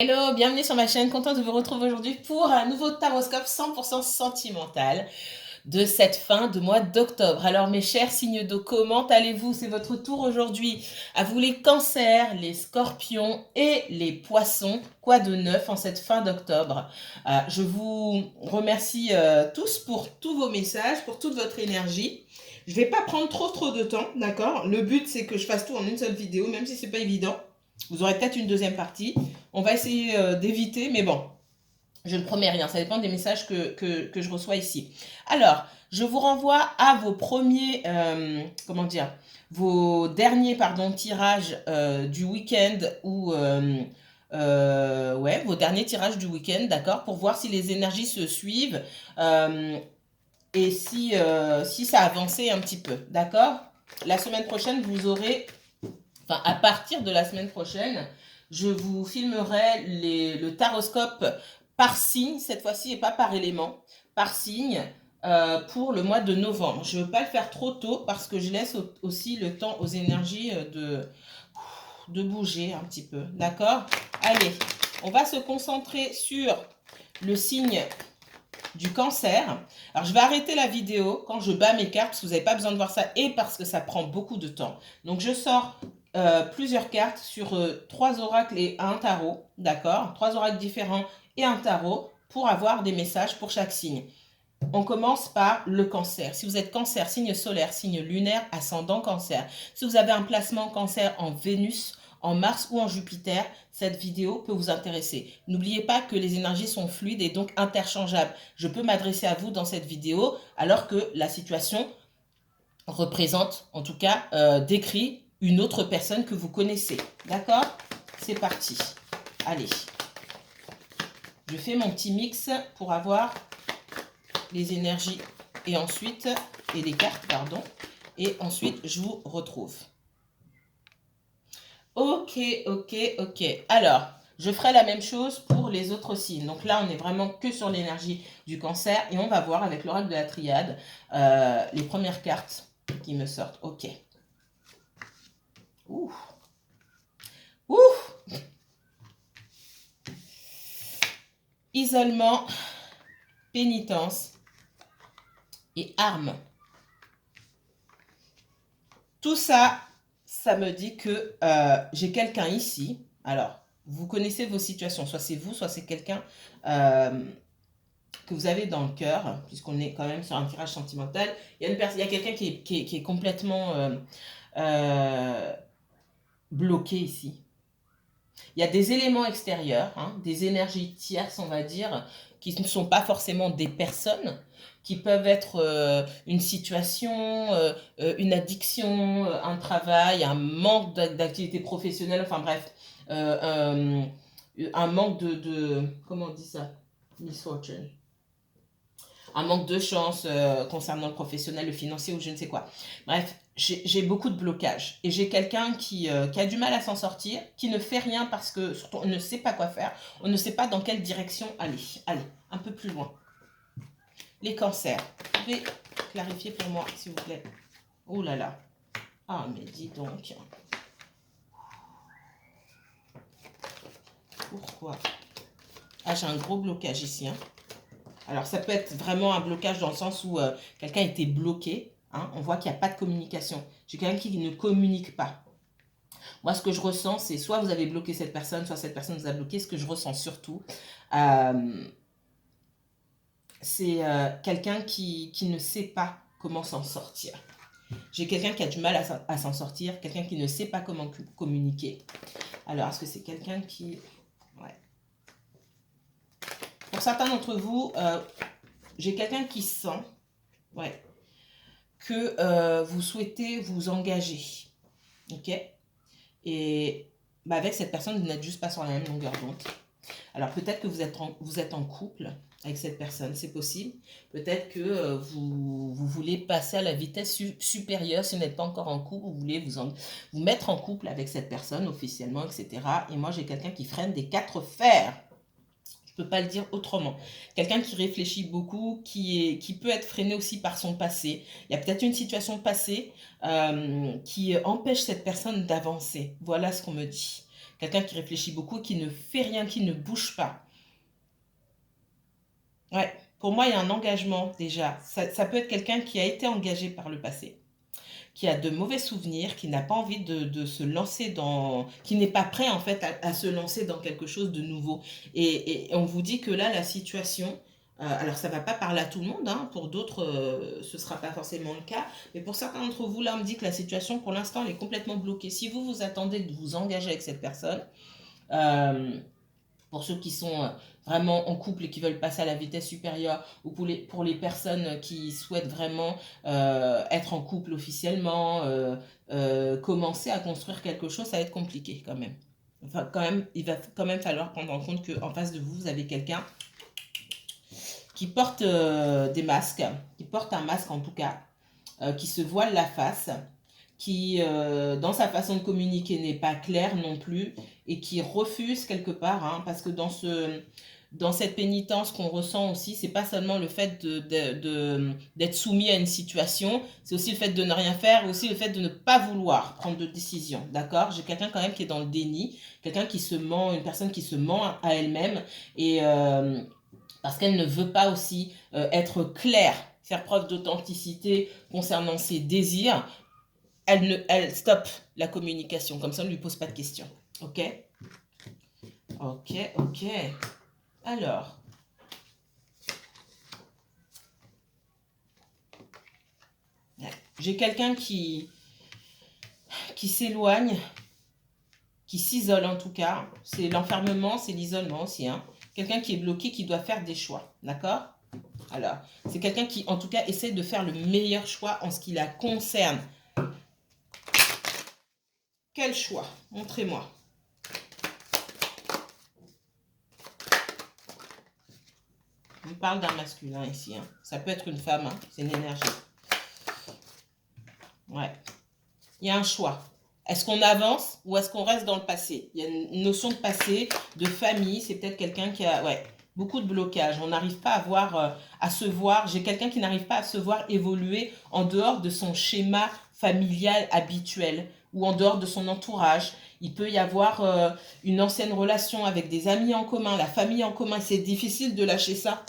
Hello, bienvenue sur ma chaîne, contente de vous retrouver aujourd'hui pour un nouveau taroscope 100% sentimental de cette fin de mois d'octobre. Alors mes chers signes d'eau, comment allez-vous? C'est votre tour aujourd'hui. À vous les cancers, les scorpions et les poissons. Quoi de neuf en cette fin d'octobre? Je vous remercie tous pour tous vos messages, pour toute votre énergie. Je ne vais pas prendre trop de temps, d'accord? Le but c'est que je fasse tout en une seule vidéo, même si c'est pas évident. Vous aurez peut-être une deuxième partie. On va essayer d'éviter, mais bon, je ne promets rien. Ça dépend des messages que je reçois ici. Alors, je vous renvoie à vos premiers, comment dire, vos derniers, pardon, tirages du week-end ou ouais, vos derniers tirages du week-end, d'accord, pour voir si les énergies se suivent et si ça a avancé un petit peu, d'accord. La semaine prochaine, vous aurez, enfin, à partir de la semaine prochaine, je vous filmerai le taroscope par signe, cette fois-ci, et pas par élément, par signe, pour le mois de novembre. Je ne veux pas le faire trop tôt parce que je laisse aussi le temps aux énergies de bouger un petit peu. D'accord? Allez, on va se concentrer sur le signe du cancer. Alors, je vais arrêter la vidéo quand je bats mes cartes parce que vous n'avez pas besoin de voir ça et parce que ça prend beaucoup de temps. Donc, je sors plusieurs cartes sur 3 oracles et un tarot, d'accord? 3 oracles différents et un tarot pour avoir des messages pour chaque signe. On commence par le cancer. Si vous êtes cancer, signe solaire, signe lunaire, ascendant cancer. Si vous avez un placement cancer en Vénus, en Mars ou en Jupiter, cette vidéo peut vous intéresser. N'oubliez pas que les énergies sont fluides et donc interchangeables. Je peux m'adresser à vous dans cette vidéo alors que la situation représente, en tout cas, décrit une autre personne que vous connaissez. D'accord? C'est parti. Allez. Je fais mon petit mix pour avoir les énergies et ensuite, et les cartes, pardon, et ensuite je vous retrouve. Ok. Alors, je ferai la même chose pour les autres signes. Donc là, on est vraiment que sur l'énergie du cancer et on va voir avec l'oracle de la triade les premières cartes qui me sortent. Ok. Ouh. Isolement, pénitence et armes. Tout ça, ça me dit que j'ai quelqu'un ici. Alors, vous connaissez vos situations. Soit c'est vous, soit c'est quelqu'un que vous avez dans le cœur, puisqu'on est quand même sur un tirage sentimental. Il y a quelqu'un qui est complètement bloqué ici. Il y a des éléments extérieurs, hein, des énergies tierces, on va dire, qui ne sont pas forcément des personnes, qui peuvent être une situation, une addiction, un travail, un manque d'activité professionnelle, enfin bref, un manque comment on dit ça? Misfortune. Un manque de chance concernant le professionnel, le financier ou je ne sais quoi. Bref, j'ai beaucoup de blocages. Et j'ai quelqu'un qui a du mal à s'en sortir, qui ne fait rien parce que surtout on ne sait pas quoi faire, on ne sait pas dans quelle direction aller. Allez, un peu plus loin. Les cancers. Vous pouvez clarifier pour moi, s'il vous plaît. Oh là là. Ah, mais dis donc. Pourquoi? Ah, j'ai un gros blocage ici. Hein. Alors, ça peut être vraiment un blocage dans le sens où quelqu'un était bloqué. Hein, on voit qu'il n'y a pas de communication. J'ai quelqu'un qui ne communique pas. Moi, ce que je ressens, c'est soit vous avez bloqué cette personne, soit cette personne vous a bloqué. Ce que je ressens surtout, c'est quelqu'un qui ne sait pas comment s'en sortir. J'ai quelqu'un qui a du mal à s'en sortir, quelqu'un qui ne sait pas comment communiquer. Alors, est-ce que c'est quelqu'un qui... Ouais. Pour certains d'entre vous, j'ai quelqu'un qui sent ouais, que vous souhaitez vous engager. Ok? Et bah, avec cette personne, vous n'êtes juste pas sur la même longueur d'onde. Alors peut-être que vous êtes en couple avec cette personne, c'est possible. Peut-être que vous voulez passer à la vitesse supérieure si vous n'êtes pas encore en couple, vous voulez vous mettre en couple avec cette personne officiellement, etc. Et moi, j'ai quelqu'un qui freine des 4 fers. Je ne peux pas le dire autrement. Quelqu'un qui réfléchit beaucoup, qui peut être freiné aussi par son passé. Il y a peut-être une situation passée qui empêche cette personne d'avancer. Voilà ce qu'on me dit. Quelqu'un qui réfléchit beaucoup, qui ne fait rien, qui ne bouge pas. Ouais, pour moi, il y a un engagement déjà. Ça peut être quelqu'un qui a été engagé par le passé, qui a de mauvais souvenirs, qui n'a pas envie de se lancer dans... qui n'est pas prêt en fait à se lancer dans quelque chose de nouveau. Et on vous dit que là, la situation... alors ça va pas parler à tout le monde, hein, pour d'autres ce sera pas forcément le cas, mais pour certains d'entre vous, là on me dit que la situation pour l'instant elle est complètement bloquée. Si vous vous attendez de vous engager avec cette personne, euh, pour ceux qui sont vraiment en couple et qui veulent passer à la vitesse supérieure, ou pour les personnes qui souhaitent vraiment être en couple officiellement, commencer à construire quelque chose, ça va être compliqué quand même. Enfin, quand même, il va quand même falloir prendre en compte qu'en face de vous, vous avez quelqu'un qui porte des masques, qui porte un masque en tout cas, qui se voile la face, qui, dans sa façon de communiquer, n'est pas clair non plus et qui refuse quelque part, hein, parce que dans cette pénitence qu'on ressent aussi, c'est pas seulement le fait d'être soumis à une situation, c'est aussi le fait de ne rien faire, aussi le fait de ne pas vouloir prendre de décision, d'accord? J'ai quelqu'un quand même qui est dans le déni, quelqu'un qui se ment, une personne qui se ment à elle-même et parce qu'elle ne veut pas aussi être claire, faire preuve d'authenticité concernant ses désirs. Elle stoppe la communication, comme ça on ne lui pose pas de questions. Ok? Ok, ok. Alors, j'ai quelqu'un qui s'éloigne, qui s'isole en tout cas. C'est l'enfermement, c'est l'isolement aussi. Hein. Quelqu'un qui est bloqué, qui doit faire des choix. D'accord? Alors, c'est quelqu'un qui, en tout cas, essaie de faire le meilleur choix en ce qui la concerne. Quel choix? Montrez-moi. On parle d'un masculin ici. Hein. Ça peut être une femme, hein. C'est une énergie. Ouais. Il y a un choix. Est-ce qu'on avance ou est-ce qu'on reste dans le passé? Il y a une notion de passé, de famille. C'est peut-être quelqu'un qui a beaucoup de blocages. On n'arrive pas à voir, à se voir. J'ai quelqu'un qui n'arrive pas à se voir évoluer en dehors de son schéma familial habituel ou en dehors de son entourage. Il peut y avoir une ancienne relation avec des amis en commun, la famille en commun. C'est difficile de lâcher ça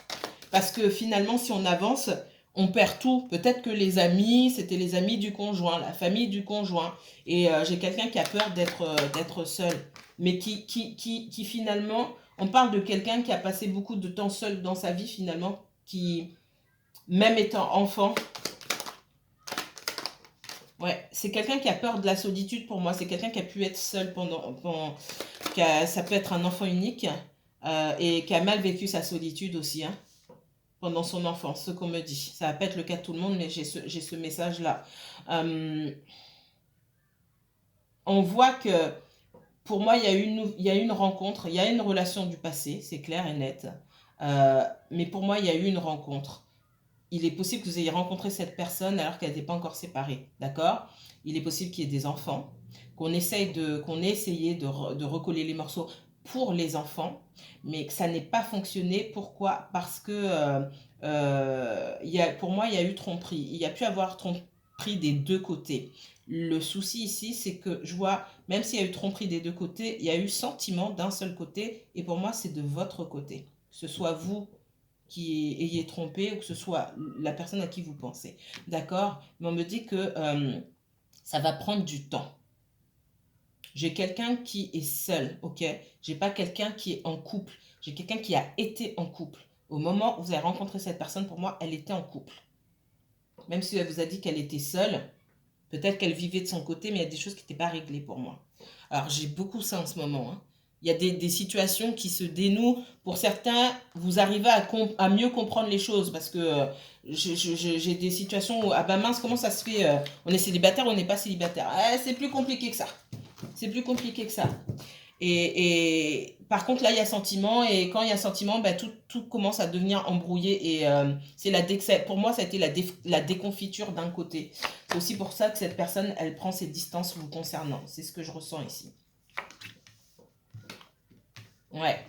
parce que finalement, si on avance, on perd tout. Peut-être que les amis, c'était les amis du conjoint, la famille du conjoint. Et j'ai quelqu'un qui a peur d'être seul. Mais qui finalement, on parle de quelqu'un qui a passé beaucoup de temps seul dans sa vie finalement, qui, même étant enfant, ouais, c'est quelqu'un qui a peur de la solitude pour moi. C'est quelqu'un qui a pu être seul ça peut être un enfant unique et qui a mal vécu sa solitude aussi, hein, pendant son enfance, ce qu'on me dit. Ça va pas être le cas de tout le monde, mais j'ai ce message-là. On voit que, pour moi, il y a une rencontre, il y a une relation du passé, c'est clair et net. Mais pour moi, il y a eu une rencontre. Il est possible que vous ayez rencontré cette personne alors qu'elle n'était pas encore séparée, d'accord? Il est possible qu'il y ait des enfants, qu'on ait essayé de recoller les morceaux pour les enfants, mais que ça n'ait pas fonctionné. Pourquoi? Parce que pour moi, il y a eu tromperie. Il y a pu avoir tromperie des deux côtés. Le souci ici, c'est que je vois, même s'il y a eu tromperie des deux côtés, il y a eu sentiment d'un seul côté, et pour moi, c'est de votre côté. Que ce soit vous qui ayez trompé ou que ce soit la personne à qui vous pensez. D'accord? Mais on me dit que ça va prendre du temps. J'ai quelqu'un qui est seul, ok? J'ai pas quelqu'un qui est en couple. J'ai quelqu'un qui a été en couple. Au moment où vous avez rencontré cette personne, pour moi, elle était en couple. Même si elle vous a dit qu'elle était seule, peut-être qu'elle vivait de son côté, mais il y a des choses qui n'étaient pas réglées pour moi. Alors, j'ai beaucoup ça en ce moment. Hein. Il y a des situations qui se dénouent. Pour certains, vous arrivez à mieux comprendre les choses parce que j'ai des situations où, ah ben mince, comment ça se fait on est célibataire ou on n'est pas célibataire? C'est plus compliqué que ça. C'est plus compliqué que ça. Et par contre, là, il y a sentiment. Et quand il y a sentiment, ben, tout commence à devenir embrouillé. Et pour moi, ça a été la déconfiture d'un côté. C'est aussi pour ça que cette personne, elle prend ses distances vous concernant. C'est ce que je ressens ici. Ouais.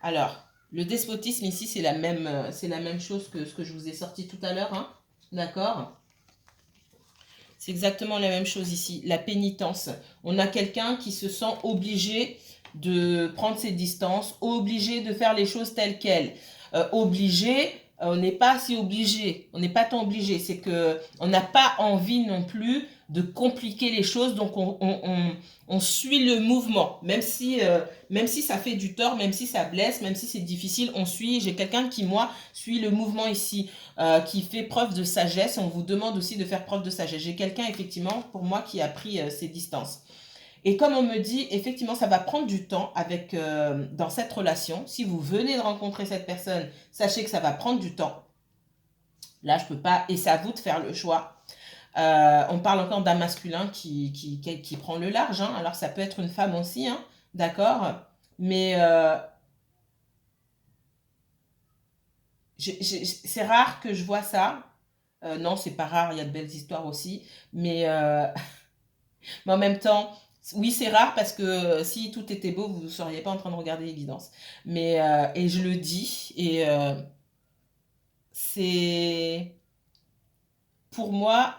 Alors, le despotisme ici, c'est la même chose que ce que je vous ai sorti tout à l'heure. Hein. D'accord? C'est exactement la même chose ici, la pénitence. On a quelqu'un qui se sent obligé de prendre ses distances, obligé de faire les choses telles quelles. Obligé, on n'est pas si obligé, on n'est pas tant obligé, c'est que on n'a pas envie non plus de compliquer les choses, donc on suit le mouvement, même si ça fait du tort, même si ça blesse, même si c'est difficile, on suit. J'ai quelqu'un qui, moi, suit le mouvement ici, qui fait preuve de sagesse. On vous demande aussi de faire preuve de sagesse. J'ai quelqu'un, effectivement, pour moi, qui a pris ses distances. Et comme on me dit, effectivement, ça va prendre du temps dans cette relation. Si vous venez de rencontrer cette personne, sachez que ça va prendre du temps. Là, je peux pas, et c'est à vous de faire le choix. On parle encore d'un masculin qui prend le large, hein. Alors, ça peut être une femme aussi, hein, d'accord? Mais c'est rare que je vois ça. Non, c'est pas rare, il y a de belles histoires aussi. Mais, mais en même temps, oui, c'est rare parce que si tout était beau, vous ne seriez pas en train de regarder l'évidence. Mais, et je le dis, et c'est... Pour moi,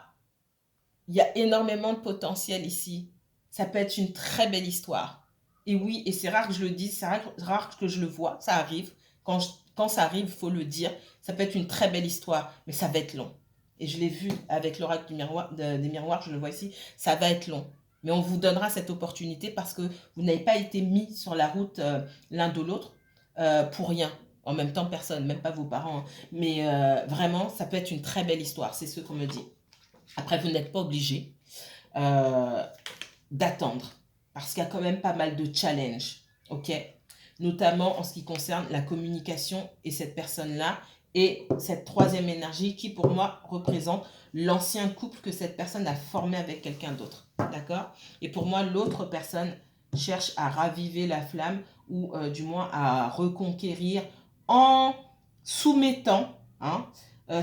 il y a énormément de potentiel ici. Ça peut être une très belle histoire. Et oui, et c'est rare que je le dise, c'est rare que je le vois, ça arrive. Quand ça arrive, il faut le dire. Ça peut être une très belle histoire, mais ça va être long. Et je l'ai vu avec l'oracle des miroirs, je le vois ici, ça va être long. Mais on vous donnera cette opportunité parce que vous n'avez pas été mis sur la route l'un de l'autre pour rien. En même temps, personne, même pas vos parents, hein. Mais vraiment, ça peut être une très belle histoire, c'est ce qu'on me dit. Après, vous n'êtes pas obligé euh, d'attendre parce qu'il y a quand même pas mal de challenges, ok? Notamment en ce qui concerne la communication et cette personne-là et cette troisième énergie qui, pour moi, représente l'ancien couple que cette personne a formé avec quelqu'un d'autre, d'accord? Et pour moi, l'autre personne cherche à raviver la flamme ou du moins à reconquérir en soumettant, hein,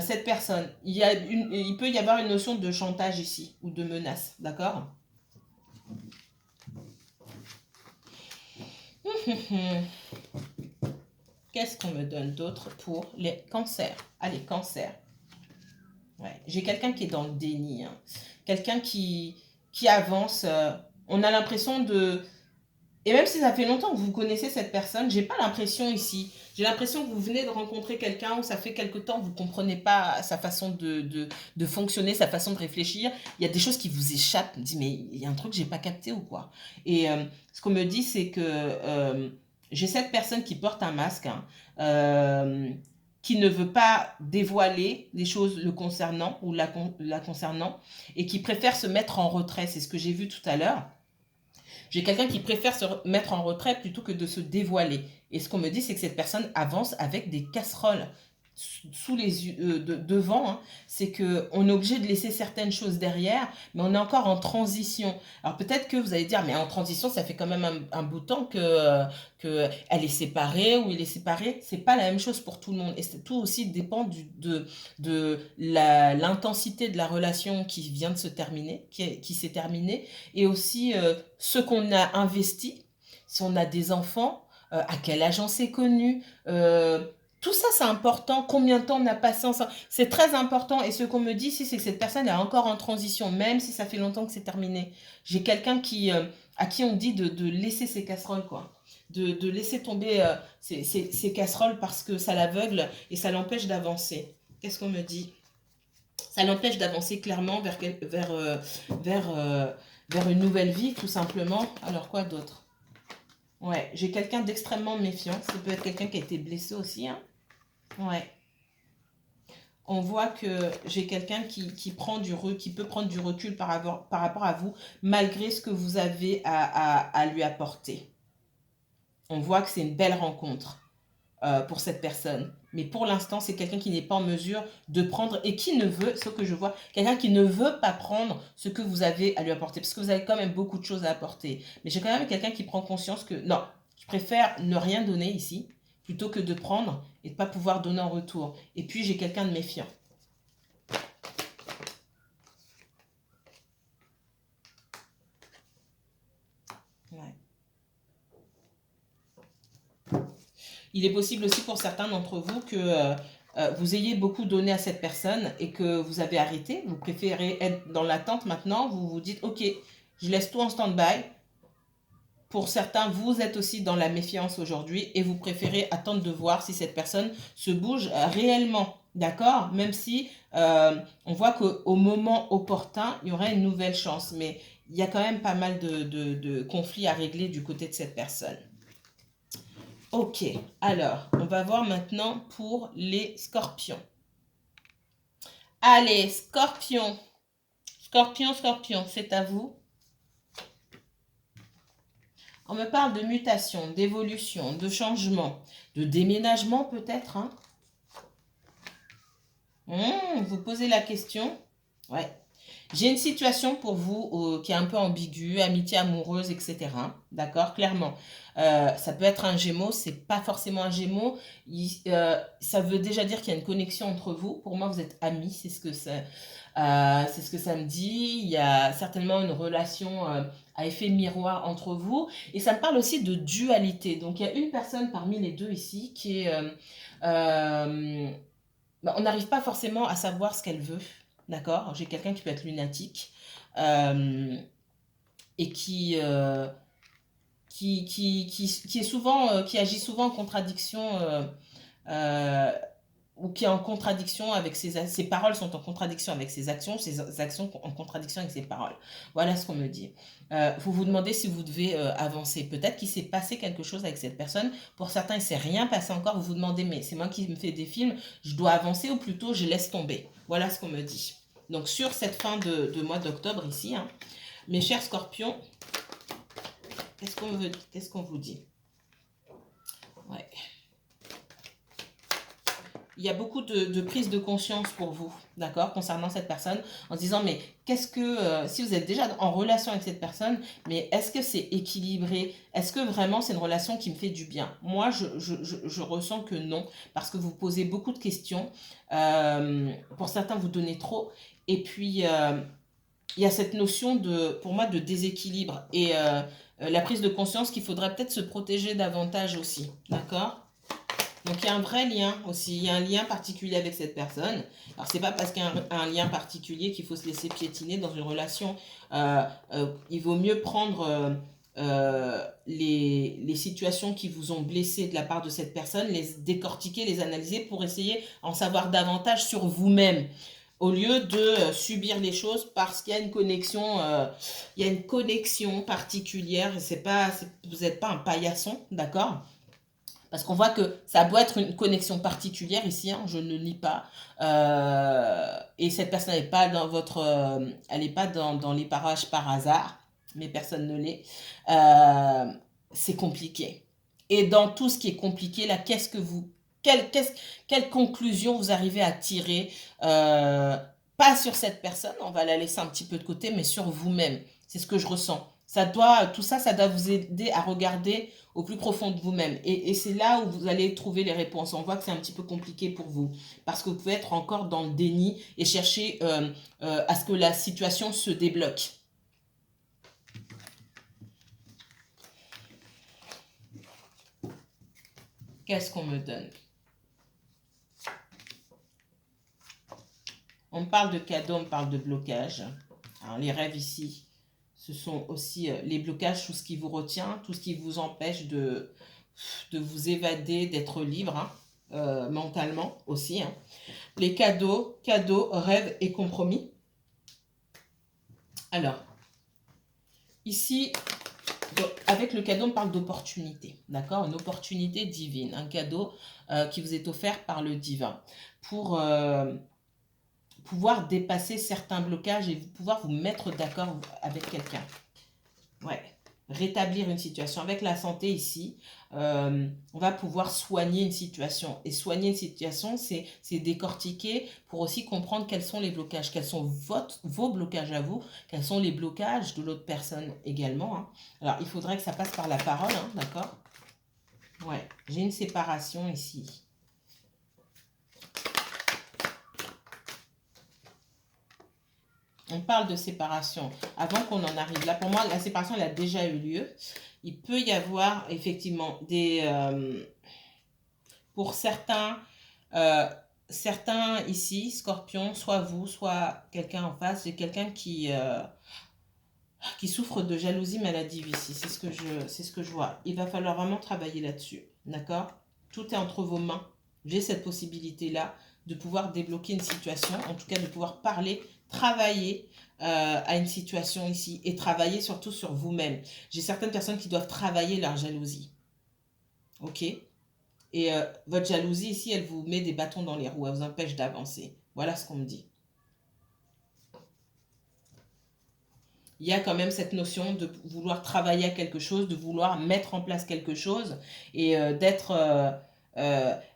cette personne. Il peut y avoir une notion de chantage ici ou de menace, d'accord? Qu'est-ce qu'on me donne d'autre pour les cancers? Allez, cancer. Ouais. J'ai quelqu'un qui est dans le déni, hein. Quelqu'un qui avance. On a l'impression de... Et même si ça fait longtemps que vous connaissez cette personne, j'ai pas l'impression ici. J'ai l'impression que vous venez de rencontrer quelqu'un où ça fait quelque temps, vous comprenez pas sa façon de fonctionner, sa façon de réfléchir. Il y a des choses qui vous échappent. On dit, mais il y a un truc que j'ai pas capté ou quoi? Et ce qu'on me dit, c'est que j'ai cette personne qui porte un masque, hein, qui ne veut pas dévoiler les choses le concernant ou la concernant et qui préfère se mettre en retrait. C'est ce que j'ai vu tout à l'heure. J'ai quelqu'un qui préfère se mettre en retrait plutôt que de se dévoiler. Et ce qu'on me dit, c'est que cette personne avance avec des casseroles sous les yeux, devant, hein. C'est qu'on est obligé de laisser certaines choses derrière, mais on est encore en transition. Alors peut-être que vous allez dire, mais en transition, ça fait quand même un bout de temps que elle est séparée ou il est séparé. C'est pas la même chose pour tout le monde. Et tout aussi dépend de l'intensité de la relation qui vient de se terminer, qui s'est terminée, et aussi ce qu'on a investi, si on a des enfants, à quel âge on s'est connu, tout ça, c'est important. Combien de temps on a passé ensemble? C'est très important. Et ce qu'on me dit ici, c'est que cette personne est encore en transition, même si ça fait longtemps que c'est terminé. J'ai quelqu'un à qui on dit de laisser ses casseroles, quoi. De laisser tomber ses casseroles parce que ça l'aveugle et ça l'empêche d'avancer. Qu'est-ce qu'on me dit? Ça l'empêche d'avancer clairement vers une nouvelle vie, tout simplement. Alors, quoi d'autre? Ouais, j'ai quelqu'un d'extrêmement méfiant. Ça peut être quelqu'un qui a été blessé aussi, hein. Ouais. On voit que j'ai quelqu'un qui peut prendre du recul par rapport à vous, malgré ce que vous avez à lui apporter. On voit que c'est une belle rencontre pour cette personne. Mais pour l'instant, c'est quelqu'un qui n'est pas en mesure de prendre et qui ne veut, ce que je vois, quelqu'un qui ne veut pas prendre ce que vous avez à lui apporter. Parce que vous avez quand même beaucoup de choses à apporter. Mais j'ai quand même quelqu'un qui prend conscience que, non, qui préfère ne rien donner ici, plutôt que de prendre et de ne pas pouvoir donner en retour. Et puis, j'ai quelqu'un de méfiant. Ouais. Il est possible aussi pour certains d'entre vous que vous ayez beaucoup donné à cette personne et que vous avez arrêté, vous préférez être dans l'attente maintenant, vous vous dites, ok, je laisse tout en stand-by. Pour certains, vous êtes aussi dans la méfiance aujourd'hui et vous préférez attendre de voir si cette personne se bouge réellement, d'accord? Même si on voit qu'au moment opportun, il y aurait une nouvelle chance, mais il y a quand même pas mal de conflits à régler du côté de cette personne. Ok, alors, on va voir maintenant pour les scorpions. Allez, scorpion. Scorpion, scorpion, c'est à vous. On me parle de mutation, d'évolution, de changement, de déménagement peut-être. Hein. Vous posez la question. Ouais. J'ai une situation pour vous qui est un peu ambiguë, amitié amoureuse, etc. D'accord, clairement. Ça peut être un Gémeaux, c'est pas forcément un Gémeaux. Ça veut déjà dire qu'il y a une connexion entre vous. Pour moi, vous êtes amis, c'est ce que ça me dit. Il y a certainement une relation à effet miroir entre vous. Et ça me parle aussi de dualité. Donc, il y a une personne parmi les deux ici qui est... on n'arrive pas forcément à savoir ce qu'elle veut. D'accord? J'ai quelqu'un qui peut être lunatique et qui est souvent, qui agit souvent en contradiction ou qui est en contradiction avec ses paroles sont en contradiction avec ses actions en contradiction avec ses paroles. Voilà ce qu'on me dit. Vous vous demandez si vous devez avancer. Peut-être qu'il s'est passé quelque chose avec cette personne. Pour certains, il ne s'est rien passé encore. Vous vous demandez, mais c'est moi qui me fais des films, je dois avancer ou plutôt je laisse tomber. Voilà ce qu'on me dit. Donc sur cette fin de mois d'octobre ici, hein, mes chers scorpions, qu'est-ce qu'on vous dit? Ouais. Il y a beaucoup de prise de conscience pour vous, d'accord, concernant cette personne, en se disant, mais qu'est-ce que, si vous êtes déjà en relation avec cette personne, mais est-ce que c'est équilibré? Est-ce que vraiment c'est une relation qui me fait du bien? Moi, je ressens que non, parce que vous posez beaucoup de questions. Pour certains, vous donnez trop. Et puis, il y a cette notion, pour moi, de déséquilibre. Et la prise de conscience qu'il faudrait peut-être se protéger davantage aussi, d'accord? Donc, il y a un vrai lien aussi. Il y a un lien particulier avec cette personne. Alors, c'est pas parce qu'il y a un lien particulier qu'il faut se laisser piétiner dans une relation. Il vaut mieux prendre les situations qui vous ont blessé de la part de cette personne, les décortiquer, les analyser pour essayer d'en savoir davantage sur vous-même. Au lieu de subir les choses parce qu'il y a une connexion, particulière. Vous n'êtes pas un paillasson, d'accord? Parce qu'on voit que ça doit être une connexion particulière ici, hein, je ne lis pas. Et cette personne n'est pas elle n'est pas dans les parages par hasard, mais personne ne l'est. C'est compliqué. Et dans tout ce qui est compliqué, là, quelle conclusion vous arrivez à tirer pas sur cette personne, on va la laisser un petit peu de côté, mais sur vous-même. C'est ce que je ressens. Tout ça, ça doit vous aider à regarder au plus profond de vous-même. Et c'est là où vous allez trouver les réponses. On voit que c'est un petit peu compliqué pour vous, parce que vous pouvez être encore dans le déni et chercher à ce que la situation se débloque. Qu'est-ce qu'on me donne? On parle de cadeau, on parle de blocage. Alors, les rêves ici, ce sont aussi les blocages, tout ce qui vous retient, tout ce qui vous empêche de vous évader, d'être libre, hein, mentalement aussi. Hein. Les cadeaux, rêves et compromis. Alors, ici, avec le cadeau, on parle d'opportunité, d'accord? Une opportunité divine, un cadeau qui vous est offert par le divin pour pouvoir dépasser certains blocages et pouvoir vous mettre d'accord avec quelqu'un. Ouais, rétablir une situation. Avec la santé ici, on va pouvoir soigner une situation. Et soigner une situation, c'est décortiquer pour aussi comprendre quels sont les blocages, quels sont vos blocages à vous, quels sont les blocages de l'autre personne également. Hein. Alors, il faudrait que ça passe par la parole, hein, d'accord? Ouais, j'ai une séparation ici. On parle de séparation. Avant qu'on en arrive là, pour moi, la séparation, elle a déjà eu lieu. Il peut y avoir effectivement pour certains, certains ici, Scorpion, soit vous, soit quelqu'un en face, c'est quelqu'un qui souffre de jalousie maladive ici. C'est ce que je vois. Il va falloir vraiment travailler là-dessus. D'accord? Tout est entre vos mains. J'ai cette possibilité-là de pouvoir débloquer une situation, en tout cas de pouvoir parler, travailler à une situation ici et travailler surtout sur vous-même. J'ai certaines personnes qui doivent travailler leur jalousie. Ok? Et votre jalousie ici, elle vous met des bâtons dans les roues, elle vous empêche d'avancer. Voilà ce qu'on me dit. Il y a quand même cette notion de vouloir travailler à quelque chose, de vouloir mettre en place quelque chose et d'être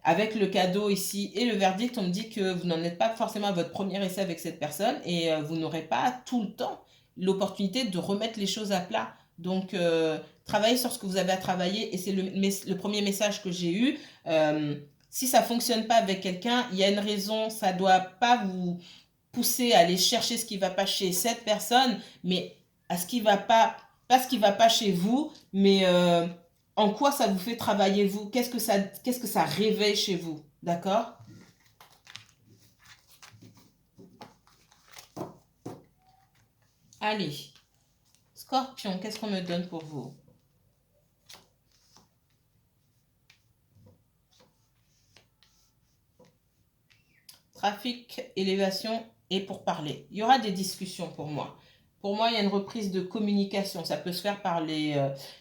avec le cadeau ici et le verdict. On me dit que vous n'en êtes pas forcément à votre premier essai avec cette personne et vous n'aurez pas tout le temps l'opportunité de remettre les choses à plat. Donc, travaillez sur ce que vous avez à travailler et c'est le premier message que j'ai eu. Si ça ne fonctionne pas avec quelqu'un, il y a une raison, ça ne doit pas vous pousser à aller chercher ce qui ne va pas chez cette personne, mais à ce qui ne va pas ce qui ne va pas chez vous, mais en quoi ça vous fait travailler vous, qu'est-ce que ça réveille chez vous, d'accord? Allez, Scorpion, qu'est-ce qu'on me donne pour vous? Trafic, élévation et pour parler. Il y aura des discussions pour moi. Pour moi, il y a une reprise de communication. Ça peut se faire par les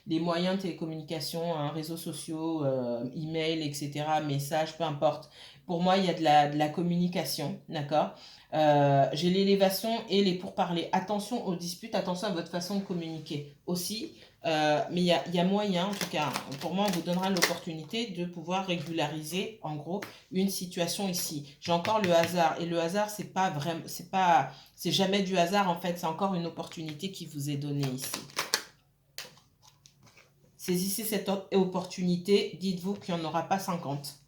moyens de télécommunication, hein, réseaux sociaux, email, etc., messages, peu importe. Pour moi, il y a de la communication, d'accord? J'ai l'élévation et les pourparlers. Attention aux disputes, attention à votre façon de communiquer aussi. Mais il y a moyen, en tout cas, pour moi, on vous donnera l'opportunité de pouvoir régulariser, en gros, une situation ici. J'ai encore le hasard. Et le hasard, c'est pas vraiment, c'est jamais du hasard, en fait. C'est encore une opportunité qui vous est donnée ici. Saisissez cette opportunité. Dites-vous qu'il n'y en aura pas 50.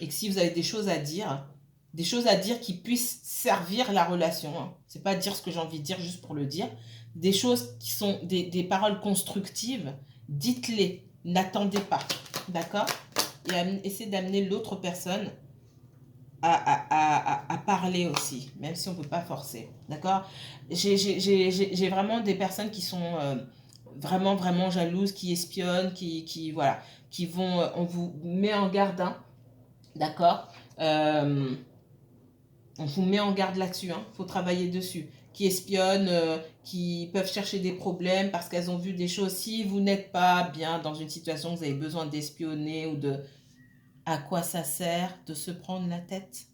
Et que si vous avez des choses à dire qui puissent servir la relation. Hein. C'est pas dire ce que j'ai envie de dire juste pour le dire. Des choses qui sont des paroles constructives, dites-les. N'attendez pas. D'accord? Et essayez d'amener l'autre personne à parler aussi, même si on ne peut pas forcer. D'accord? J'ai vraiment des personnes qui sont vraiment, vraiment jalouses, qui espionnent, voilà, qui vont... on vous met en garde, hein, d'accord? On vous met en garde là-dessus, hein, faut travailler dessus. Qui espionnent, qui peuvent chercher des problèmes parce qu'elles ont vu des choses. Si vous n'êtes pas bien dans une situation, vous avez besoin d'espionner ou de... À quoi ça sert de se prendre la tête?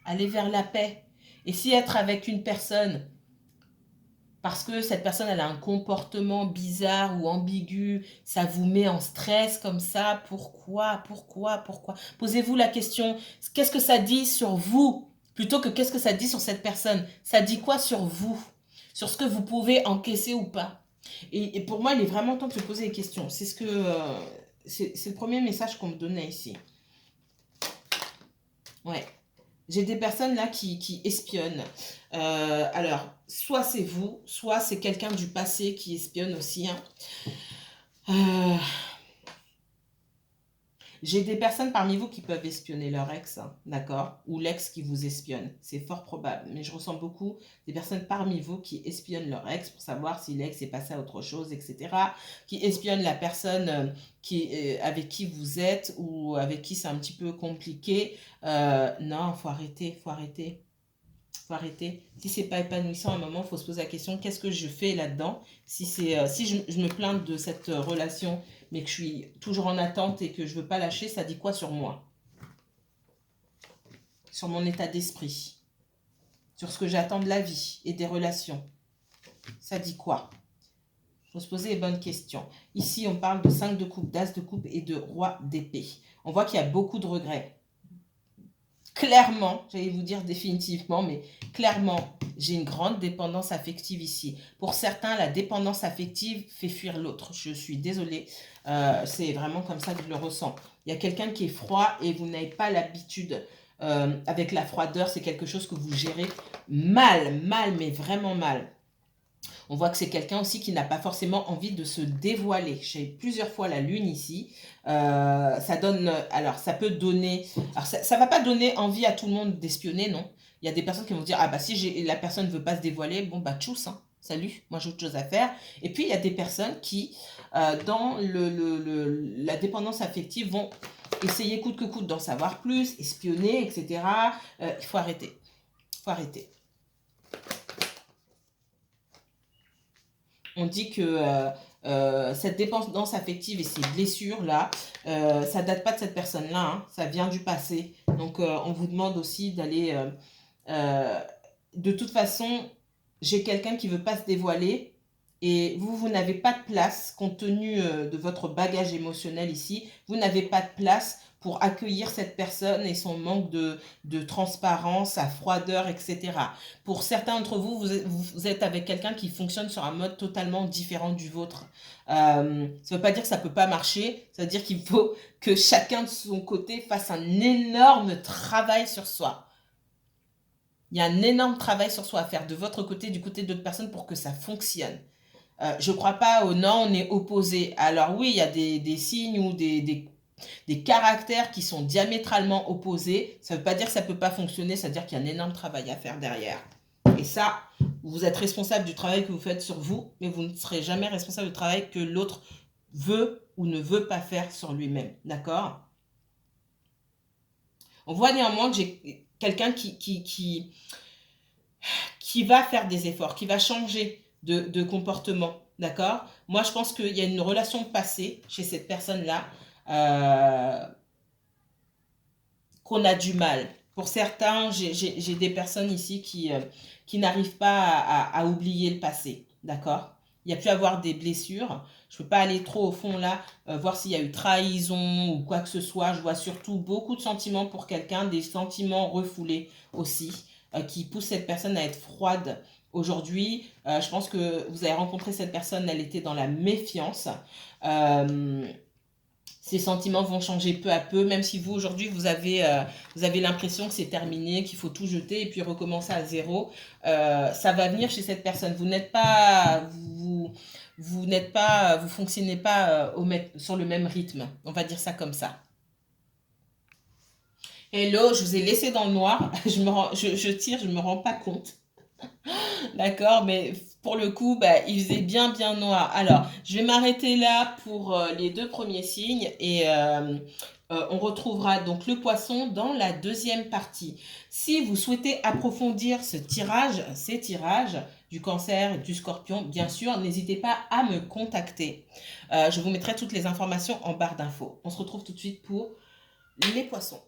Aller vers la paix. Et si être avec une personne, parce que cette personne elle a un comportement bizarre ou ambigu, ça vous met en stress comme ça, pourquoi? Posez-vous la question, qu'est-ce que ça dit sur vous? Plutôt que qu'est-ce que ça dit sur cette personne? Ça dit quoi sur vous? Sur ce que vous pouvez encaisser ou pas? Et pour moi, il est vraiment temps de se poser des questions. C'est c'est le premier message qu'on me donnait ici. Ouais. J'ai des personnes là qui espionnent. Alors, soit c'est vous, soit c'est quelqu'un du passé qui espionne aussi. Hein. J'ai des personnes parmi vous qui peuvent espionner leur ex, hein, d'accord? Ou l'ex qui vous espionne. C'est fort probable. Mais je ressens beaucoup des personnes parmi vous qui espionnent leur ex pour savoir si l'ex est passé à autre chose, etc. Qui espionnent la personne avec qui vous êtes ou avec qui c'est un petit peu compliqué. Non, faut arrêter, faut arrêter. Faut arrêter. Si c'est pas épanouissant à un moment, il faut se poser la question, qu'est-ce que je fais là-dedans? Si je me plains de cette relation, mais que je suis toujours en attente et que je veux pas lâcher, ça dit quoi sur moi? Sur mon état d'esprit? Sur ce que j'attends de la vie et des relations? Ça dit quoi? Il faut se poser les bonnes questions. Ici, on parle de 5 de coupe, d'as de coupe et de roi d'épée. On voit qu'il y a beaucoup de regrets. Clairement, j'allais vous dire définitivement, mais clairement, j'ai une grande dépendance affective ici. Pour certains, la dépendance affective fait fuir l'autre. Je suis désolée, c'est vraiment comme ça que je le ressens. Il y a quelqu'un qui est froid et vous n'avez pas l'habitude. Avec la froideur, c'est quelque chose que vous gérez mal, mais vraiment mal. On voit que c'est quelqu'un aussi qui n'a pas forcément envie de se dévoiler. J'ai plusieurs fois la lune ici. Ça donne, alors ça peut donner, alors ça va pas donner envie à tout le monde d'espionner, non. Il y a des personnes qui vont dire, ah bah si la personne ne veut pas se dévoiler, bon bah tchuss, hein, salut, moi j'ai autre chose à faire. Et puis il y a des personnes qui, dans la dépendance affective, vont essayer coûte que coûte d'en savoir plus, espionner, etc. Il faut arrêter. Il faut arrêter. On dit que cette dépendance affective et ces blessures-là, ça date pas de cette personne-là, hein, ça vient du passé. Donc, on vous demande aussi d'aller... de toute façon, j'ai quelqu'un qui veut pas se dévoiler et vous n'avez pas de place, compte tenu de votre bagage émotionnel ici, vous n'avez pas de place pour accueillir cette personne et son manque de transparence, sa froideur, etc. Pour certains d'entre vous, vous êtes avec quelqu'un qui fonctionne sur un mode totalement différent du vôtre. Ça ne veut pas dire que ça ne peut pas marcher, ça veut dire qu'il faut que chacun de son côté fasse un énorme travail sur soi. Il y a un énorme travail sur soi à faire de votre côté, du côté d'autres personnes pour que ça fonctionne. Je ne crois pas au non, on est opposé. Alors oui, il y a des signes ou des caractères qui sont diamétralement opposés. Ça ne veut pas dire que ça ne peut pas fonctionner, ça veut dire qu'il y a un énorme travail à faire derrière. Et ça, vous êtes responsable du travail que vous faites sur vous, mais vous ne serez jamais responsable du travail que l'autre veut ou ne veut pas faire sur lui-même. D'accord? On voit néanmoins que j'ai quelqu'un qui va faire des efforts, qui va changer de comportement, d'accord? Moi, je pense qu'il y a une relation passée chez cette personne-là qu'on a du mal. Pour certains, j'ai des personnes ici qui n'arrivent pas à oublier le passé, d'accord? Il y a pu avoir des blessures. Je ne peux pas aller trop au fond là, voir s'il y a eu trahison ou quoi que ce soit. Je vois surtout beaucoup de sentiments pour quelqu'un, des sentiments refoulés aussi, qui poussent cette personne à être froide. Aujourd'hui, je pense que vous avez rencontré cette personne, elle était dans la méfiance. Ces sentiments vont changer peu à peu, même si vous, aujourd'hui, vous avez l'impression que c'est terminé, qu'il faut tout jeter et puis recommencer à zéro. Ça va venir chez cette personne. Vous n'êtes pas, vous fonctionnez pas sur le même rythme. On va dire ça comme ça. Hello, je vous ai laissé dans le noir. Je tire, je me rends pas compte. D'accord, mais pour le coup, bah, il faisait bien noir. Alors, je vais m'arrêter là pour les deux premiers signes et on retrouvera donc le poisson dans la deuxième partie. Si vous souhaitez approfondir ces tirages du cancer et du scorpion, bien sûr, n'hésitez pas à me contacter. Je vous mettrai toutes les informations en barre d'infos. On se retrouve tout de suite pour les poissons.